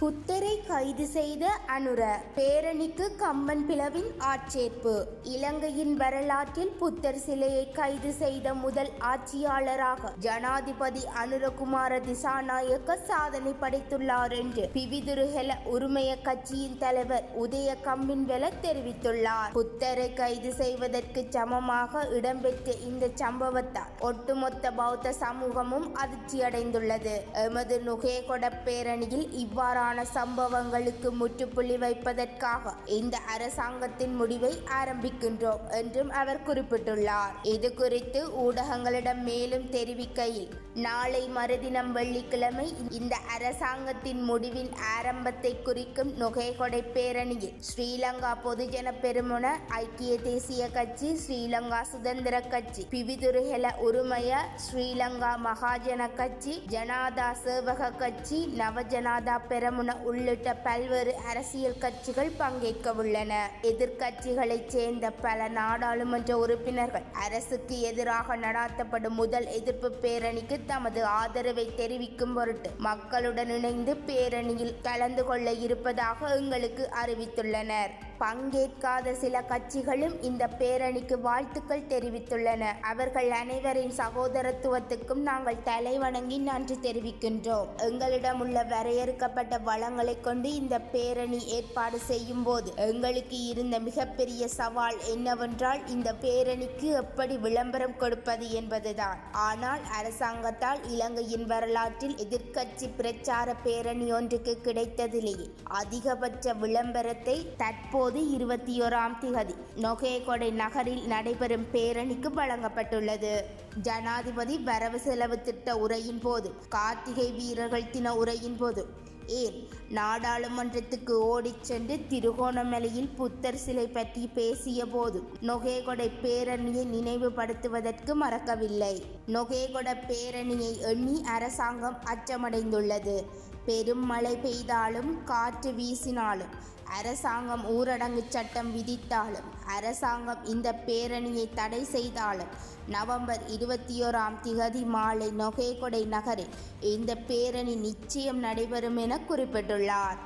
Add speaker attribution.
Speaker 1: புத்தரை கைது செய்த அனுர பேரணிக்கு கம்பன் பிளவின் ஆட்சேர்ப்பு. இலங்கையின் வரலாற்றில் புத்தர் சிலையை கைது செய்த முதல் ஆட்சியாளராக ஜனாதிபதி அனுரகுமார திசாநாயக்க சாதனை படைத்துள்ளார் என்று பிவிதுருஹெல உரிமைய கட்சியின் தலைவர் உதய கம்பின்வெல தெரிவித்துள்ளார். புத்தரை கைது செய்வதற்கு சமமாக இடம்பெற்ற இந்த சம்பவத்தால் ஒட்டுமொத்த பௌத்த சமூகமும் அதிர்ச்சியடைந்துள்ளது. எமது நுகேகொட பேரணியில் இவ்வாறான சம்பவங்களுக்கு முற்றுப்புள்ளி வைப்பதற்காக இந்த அரசாங்கத்தின் முடிவை ஆரம்பிக்கின்றோம் என்றும் அவர் குறிப்பிட்டுள்ளார். இது குறித்து ஊடகங்களிடம் மேலும் தெரிவிக்கையில், நாளை மறுதினம் வெள்ளிக்கிழமை இந்த அரசாங்கத்தின் முடிவின் ஆரம்பத்தை குறிக்கும் நுகேகொடை பேரணியில் ஸ்ரீலங்கா பொதுஜன பெரமுன, ஐக்கிய தேசிய கட்சி, ஸ்ரீலங்கா சுதந்திர கட்சி, பிவிதுருஹெல உரிமைய, ஸ்ரீலங்கா மகாஜன கட்சி, ஜனதா சேவக கட்சி, நவஜனதா பெரமுன உள்ளிட்ட பல்வேறு அரசியல் கட்சிகள் பங்கேற்கவுள்ளன. எதிர்கட்சிகளைச் சேர்ந்த பல நாடாளுமன்ற உறுப்பினர்கள் அரசுக்கு எதிராக நடாத்தப்படும் முதல் எதிர்ப்பு பேரணிக்கு தமது ஆதரவை தெரிவிக்கும் பொருட்டு மக்களுடன் இணைந்து பேரணியில் கலந்து கொள்ள இருப்பதாக எங்களுக்கு அறிவித்துள்ளனர். பங்கேற்காத சில கட்சிகளும் இந்த பேரணிக்கு வாழ்த்துக்கள் தெரிவித்துள்ளன. அவர்கள் அனைவரின் சகோதரத்துவத்துக்கும் நாங்கள் தலைவணங்கி நன்றி தெரிவிக்கின்றோம். எங்களிடம் உள்ள வரையறுக்கப்பட்ட வளங்களை கொண்டு இந்த பேரணி ஏற்பாடு செய்யும் போது எங்களுக்கு இருந்த மிகப்பெரிய சவால் என்னவென்றால் இந்த பேரணிக்கு எப்படி விளம்பரம் கொடுப்பது என்பதுதான். ஆனால் அரசாங்கத்தால் இலங்கையின் வரலாற்றில் எதிர்க்கட்சி பிரச்சார பேரணி ஒன்றுக்கு கிடைத்ததிலேயே அதிகபட்ச விளம்பரத்தை தற்போது 21ஆம் திகதி நுகேகொடை நகரில் நடைபெறும் பேரணிக்கு வழங்கப்பட்டுள்ளது. ஜனாதிபதி வரவு செலவு திட்ட உரையின் போது, கார்த்திகை வீரர்கள் தின உரையின் போது, ஏன் நாடாளுமன்றத்துக்கு ஓடிச் சென்று திருகோணமலையில் புத்தர் சிலை பற்றி பேசிய போது நுகேகொடை பேரணியை நினைவுபடுத்துவதற்கு மறக்கவில்லை. நுகேகொட பேரணியை எண்ணி அரசாங்கம் அச்சமடைந்துள்ளது. பெரும் மழை பெய்தாலும், காற்று வீசினாலும், அரசாங்கம் ஊரடங்கு சட்டம் விதித்தாலும், அரசாங்கம் இந்த பேரணியை தடை செய்தாலும் நவம்பர் 21ஆம் திகதி மாலை நுகேகொடை நகரில் இந்த பேரணி நிச்சயம் நடைபெறும் என குறிப்பிட்டுள்ளார்.